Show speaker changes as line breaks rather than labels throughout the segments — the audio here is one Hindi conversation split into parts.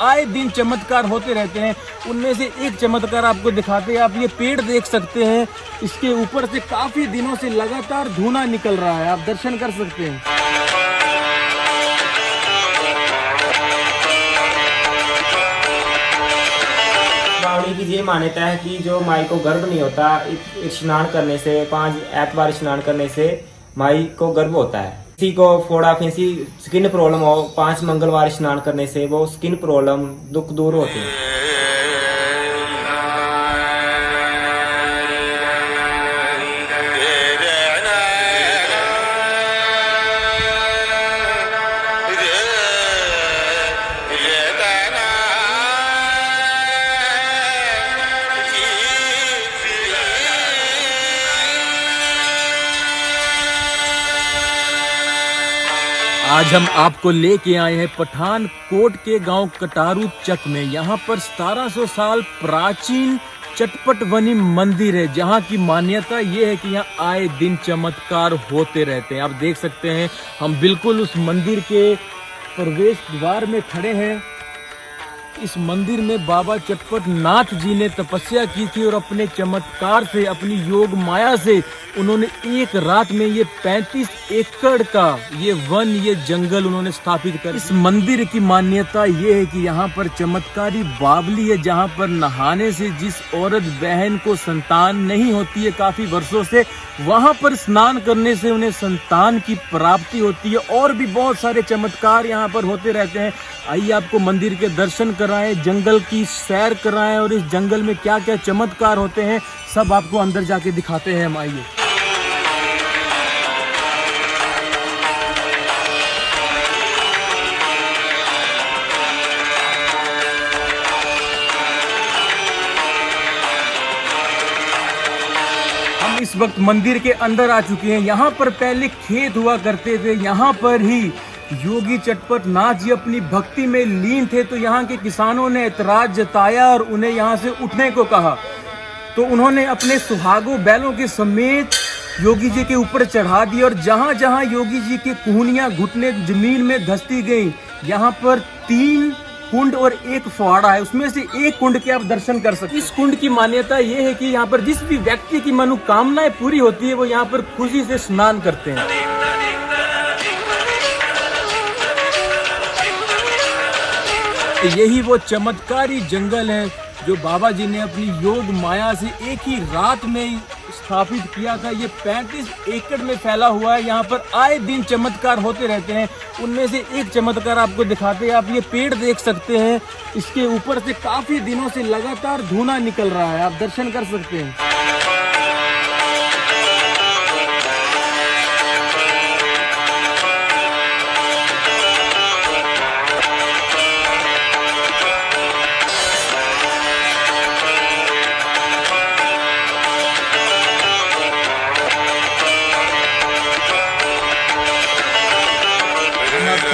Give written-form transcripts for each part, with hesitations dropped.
आए दिन चमत्कार होते रहते हैं। उनमें से एक चमत्कार आपको दिखाते हैं। आप ये पेड़ देख सकते हैं, इसके ऊपर से काफी दिनों से लगातार धुआं निकल रहा है, आप दर्शन कर सकते हैं।
बावली की ये मान्यता है कि जो माई को गर्भ नहीं होता, स्नान करने से 5 ऐतवार स्नान करने से माई को गर्भ होता है। किसी को फोड़ा फिंसी स्किन प्रॉब्लम हो, 5 मंगलवार स्नान करने से वो स्किन प्रॉब्लम दुख दूर होते हैं।
आज हम आपको लेके आए हैं पठानकोट के गांव कटारू चक में। यहाँ पर 1700 साल प्राचीन चटपटवनी मंदिर है, जहाँ की मान्यता ये है कि यहाँ आए दिन चमत्कार होते रहते हैं। आप देख सकते हैं, हम बिल्कुल उस मंदिर के प्रवेश द्वार में खड़े हैं। इस मंदिर में बाबा चटपट नाथ जी ने तपस्या की थी और अपने चमत्कार से, अपनी योग माया से उन्होंने एक रात में ये 35 एकड़ का ये वन, ये जंगल उन्होंने स्थापित कर। इस मंदिर की मान्यता ये है कि यहाँ पर चमत्कारी बावली है, जहाँ पर नहाने से जिस औरत बहन को संतान नहीं होती है काफी वर्षों से, वहाँ पर स्नान करने से उन्हें संतान की प्राप्ति होती है। और भी बहुत सारे चमत्कार यहाँ पर होते रहते हैं। आइए आपको मंदिर के दर्शन कराएं, जंगल की सैर कराएं और इस जंगल में क्या क्या चमत्कार होते हैं सब आपको अंदर जाके दिखाते हैं हम। आइए। हम इस वक्त मंदिर के अंदर आ चुके हैं। यहाँ पर पहले खेत हुआ करते थे, यहाँ पर ही योगी चटपट नाथ जी अपनी भक्ति में लीन थे। तो यहाँ के किसानों ने ऐतराज जताया और उन्हें यहाँ से उठने को कहा। तो उन्होंने अपने सुहागों बैलों के समेत योगी जी के ऊपर चढ़ा दिया और जहाँ जहाँ योगी जी के कुहनियाँ घुटने जमीन में धंसती गई, यहाँ पर 3 कुंड और 1 फुहारा है। उसमें से एक कुंड के आप दर्शन कर सकते हैं। इस कुंड की मान्यता ये है कि यहाँ पर जिस भी व्यक्ति की मनोकामनाएं पूरी होती है वो यहाँ पर खुशी से स्नान करते हैं। यही वो चमत्कारी जंगल है जो बाबा जी ने अपनी योग माया से एक ही रात में स्थापित किया था। ये 35 एकड़ में फैला हुआ है। यहाँ पर आए दिन चमत्कार होते रहते हैं। उनमें से एक चमत्कार आपको दिखाते हैं। आप ये पेड़ देख सकते हैं, इसके ऊपर से काफी दिनों से लगातार धुआं निकल रहा है, आप दर्शन कर सकते हैं।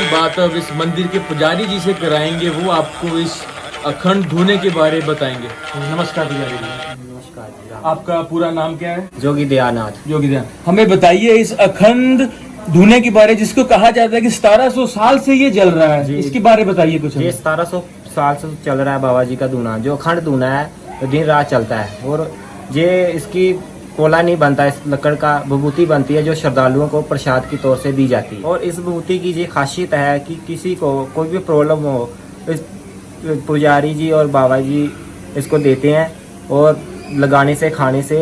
बात अब इस मंदिर के पुजारी जी से कराएंगे, वो आपको इस अखंड धुने के बारे में बताएंगे। नमस्कार पुजारी जी।
नमस्कार।
आपका पूरा नाम क्या है?
जोगी दयानाथ।
योगी दयानाथ। हमें बताइए इस अखंड धुने के बारे, जिसको कहा जाता है कि 1700 साल से ये जल रहा है, इसके बारे में बताइए कुछ।
ये 1700 साल से चल रहा है बाबा जी का धुना, जो अखंड धुना है, तो दिन रात चलता है। और ये इसकी कोला नहीं बनता, इस लकड़ का विभूति बनती है जो श्रद्धालुओं को प्रसाद की तौर से दी जाती है। और इस विभूति की ये खासियत है कि किसी को कोई भी प्रॉब्लम हो, इस पुजारी जी और बाबा जी इसको देते हैं और लगाने से, खाने से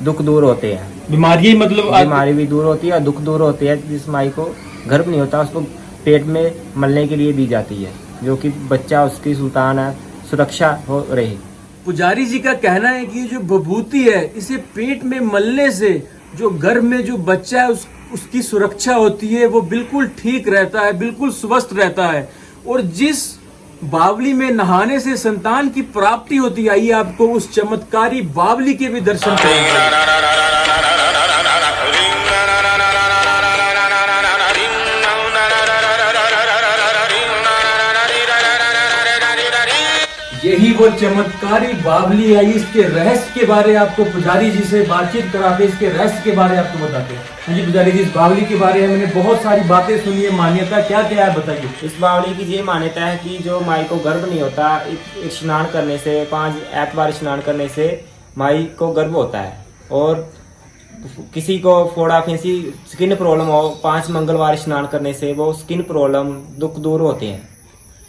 दुख दूर होते हैं।
बीमारी मतलब
बीमारी भी दूर होती है और दुख दूर होते हैं। जिस माई को गर्भ नहीं होता उसको पेट में मलने के लिए दी जाती है, जो कि बच्चा उसकी सुल्तान है, सुरक्षा हो रही।
पुजारी जी का कहना है कि जो विभूति है, इसे पेट में मलने से जो गर्भ में जो बच्चा है उसकी सुरक्षा होती है, वो बिल्कुल ठीक रहता है, बिल्कुल स्वस्थ रहता है। और जिस बावली में नहाने से संतान की प्राप्ति होती है, आइए आपको उस चमत्कारी बावली के भी दर्शन करेंगे। यही वो चमत्कारी बावली आई, इसके रहस्य के बारे आपको पुजारी जी से बातचीत कराते, इसके रहस्य के बारे आपको बताते हैं। जी पुजारी जी, इस बावली के बारे में मैंने बहुत सारी बातें सुनी है, मान्यता क्या क्या है बताइए।
इस बावली की ये मान्यता है कि जो माई को गर्भ नहीं होता, स्नान करने से 5 ऐतवार स्नान करने से माई को गर्भ होता है। और किसी को फोड़ा फिंसी स्किन प्रॉब्लम हो, 5 मंगलवार स्नान करने से वो स्किन प्रॉब्लम दुख दूर होते हैं।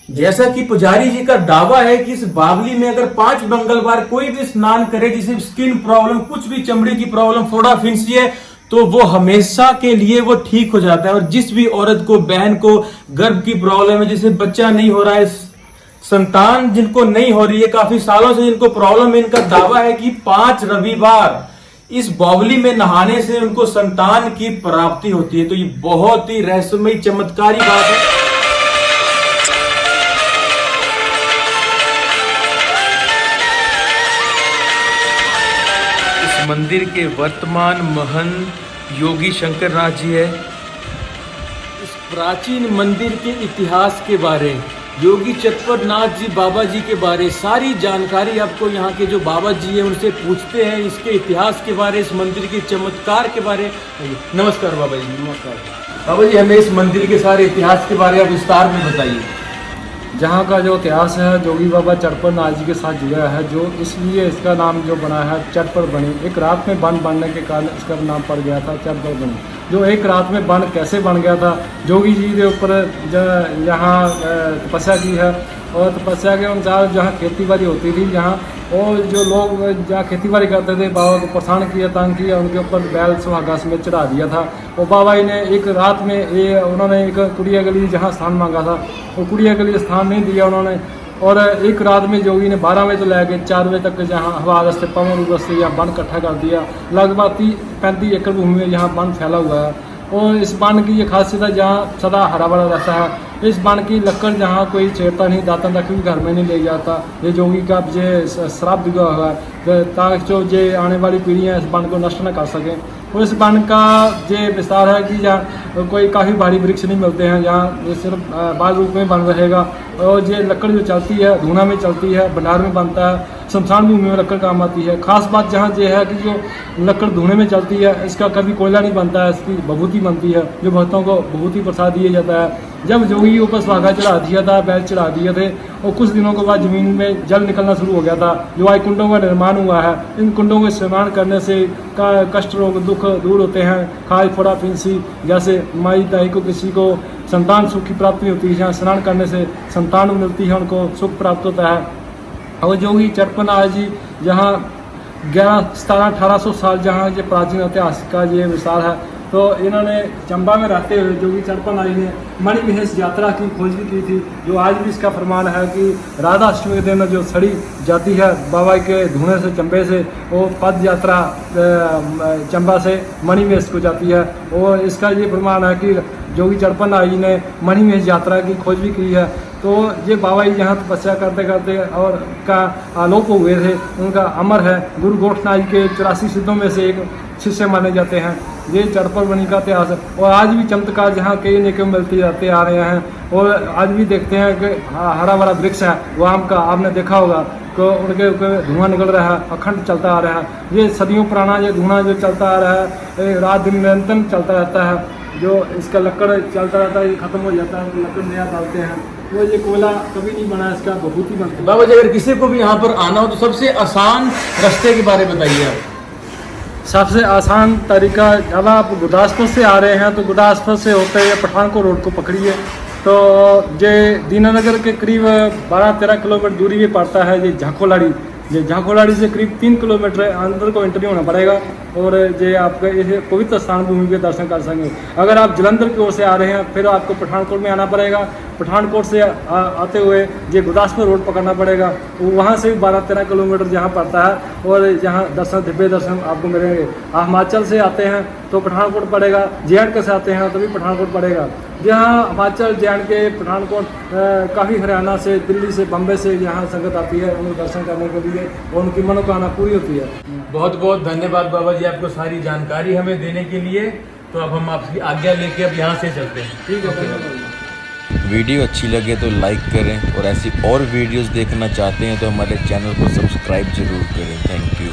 जैसा कि पुजारी जी का दावा है कि इस बावली में अगर 5 मंगलवार कोई भी स्नान करे, जिसे स्किन प्रॉब्लम, कुछ भी चमड़ी की प्रॉब्लम, फोड़ा फिंसी है, तो वो हमेशा के लिए वो ठीक हो जाता है। और जिस भी औरत को, बहन को गर्भ की प्रॉब्लम है, जिसे बच्चा नहीं हो रहा है, संतान जिनको नहीं हो रही है, काफी सालों से जिनको प्रॉब्लम है, इनका दावा है कि 5 रविवार इस बावली में नहाने से उनको संतान की प्राप्ति होती है। तो ये बहुत ही रहस्यमयी चमत्कारी बात है। इस मंदिर के वर्तमान महंत योगी शंकर नाथ जी है। इस प्राचीन मंदिर के इतिहास के बारे, योगी चटपट नाथ जी बाबा जी के बारे सारी जानकारी आपको यहाँ के जो बाबा जी है उनसे पूछते हैं, इसके इतिहास के बारे, इस मंदिर के चमत्कार के बारे। नमस्कार बाबा जी।
नमस्कार
बाबा जी, हमें इस मंदिर के सारे इतिहास के बारे आप विस्तार में बताइए।
जहाँ का जो इतिहास है जोगी बाबा चटपट नाथ जी के साथ जुड़ा है, जो इसलिए इसका नाम जो बना है चटपट बनी। एक रात में बन बनने के कारण इसका नाम पड़ गया था चटपट बनी। जो एक रात में बन कैसे बन गया था, जोगी जी के ऊपर जहाँ तपस्या की है, और तपस्या के अनुसार जहाँ खेती बाड़ी होती थी, जहाँ और जो लोग जहाँ खेती बाड़ी करते थे, बाबा को परेशान किया, तंग किया, उनके ऊपर बैल सुहागा में चढ़ा दिया था। और बाबा जी ने एक रात में उन्होंने एक कुड़िया गली जहाँ स्थान मांगा था, वो कुड़िया गली स्थान नहीं दिया उन्होंने। और एक रात में जोगी ने 12 बजे तो लेके 4 बजे तक जहाँ हवा रस्ते पवन रस्ते यहाँ वन इकट्ठा कर दिया। लगभग 30-35 एकड़ भूमि में यहाँ वन फैला हुआ है। और इस वन की ये खासियत है जहाँ सदा हरा भरा रहता है। इस वन की लकड़ जहाँ कोई छेड़ता नहीं, दाता तक भी घर में नहीं ले जाता। ये जोगी का ये श्राप दिया हुआ है ताकि जो ये आने वाली पीढ़ियाँ इस वन को नष्ट न कर सकें। और इस वन का ये विस्तार है कि जहाँ कोई काफ़ी भारी वृक्ष नहीं मिलते हैं, जहाँ ये सिर्फ बाल रूप में बन रहेगा। और ये लकड़ जो चलती है धूना में चलती है, भंडार में बनता है, शमशान भूमि में लकड़ काम आती है। खास बात जहाँ ये है कि जो लकड़ धूने में चलती है, इसका कभी कोयला नहीं बनता है, इसकी विभूति बनती है, जो भक्तों को विभूति प्रसाद दिया जाता है। जब जोगी ऊपर सुहागा चढ़ा दिया था, बैल चढ़ा दिए थे, और कुछ दिनों के बाद जमीन में जल निकलना शुरू हो गया था। जो आज कुंडों का निर्माण हुआ है, इन कुंडों के निर्माण करने से कष्ट रोग दुख दूर होते हैं। खाज फोड़ा फिंसी जैसे माई दाई को किसी को संतान सुख की प्राप्ति होती है, जहाँ स्नान करने से संतान मिलती है, उनको सुख प्राप्त होता है। और जोगी चटपट नाथ जी जहाँ 11-17-1800 साल जहाँ ये प्राचीन इतिहास का ये विस्तार है, तो इन्होंने चंबा में रहते हुए जोगी चटपट नाथ जी ने मणिमहेश यात्रा की खोज भी की थी। जो आज भी इसका फरमान है कि राधा अष्टमी के दिन जो सड़ी जाती है बाबा के धुएं से, चंबे से, वो पद यात्रा चंबा से मणिमहेश को जाती है। और इसका ये फरमान है कि जोगी चटपट नाथ जी ने मणिमहेश यात्रा की खोज भी की है। तो ये बाबा जी यहाँ तपस्या करते करते और का आलोक हुए थे, उनका अमर है। गुरु गोरखनाथ जी के 84 सिद्धों में से एक शिष्य माने जाते हैं। ये चटपट बनी का इतिहास है। और आज भी चमत्कार जहाँ कई नेके मिलते जाते आ रहे हैं। और आज भी देखते हैं कि हरा भरा वृक्ष है वो आम का, आपने देखा होगा तो उनके ऊपर धुआं निकल रहा है, अखंड चलता आ रहा है। ये सदियों पुराना ये धुआं जो चलता आ रहा है, रात दिन निरंतर चलता रहता है। जो इसका लकड़ चलता रहता है, ये खत्म हो जाता है, तो लकड़ नया डालते हैं। वो ये कोयला कभी नहीं बना, इसका विभूति बनती है।
बाबा जी, अगर किसी को भी यहाँ पर आना हो तो सबसे आसान रास्ते के बारे में बताइए आप।
सबसे आसान तरीका, अब आप गुरदासपुर से आ रहे हैं तो गुरदासपुर से होते हुए पठानकोट रोड को पकड़िए, तो ये दीनानगर के करीब 12-13 किलोमीटर दूरी में पड़ता है। ये झांकोलाड़ी, ये झांकोलाड़ी से करीब 3 किलोमीटर अंदर को एंट्री होना पड़ेगा। और ये आपका इसे पवित्र स्थान भूमि के दर्शन कर सकेंगे। अगर आप जलंधर की ओर से आ रहे हैं फिर आपको पठानकोट में आना पड़ेगा। पठानकोट से आते हुए ये गुरदासपुर रोड पकड़ना पड़ेगा, वहाँ से भी 12-13 किलोमीटर जहाँ पड़ता है। और जहाँ दर्शन, दिव्य दर्शन आपको मिलेंगे। आप हिमाचल से आते हैं तो पठानकोट पड़ेगा, JNK से आते हैं तो भी पठानकोट पड़ेगा। जहाँ हिमाचल, JNK, पठानकोट, काफ़ी हरियाणा से, दिल्ली से, बम्बई से यहाँ संगत आती है उन्हें दर्शन करने के लिए, और उनकी मनोकामना पूरी होती है।
बहुत बहुत धन्यवाद बाबा जी आपको सारी जानकारी हमें देने के लिए। तो अब हम आपकी आज्ञा लेके अब यहाँ से चलते हैं।
ठीक है।
वीडियो अच्छी लगे तो लाइक करें और ऐसी और वीडियोस देखना चाहते हैं तो हमारे चैनल को सब्सक्राइब ज़रूर करें। Thank you.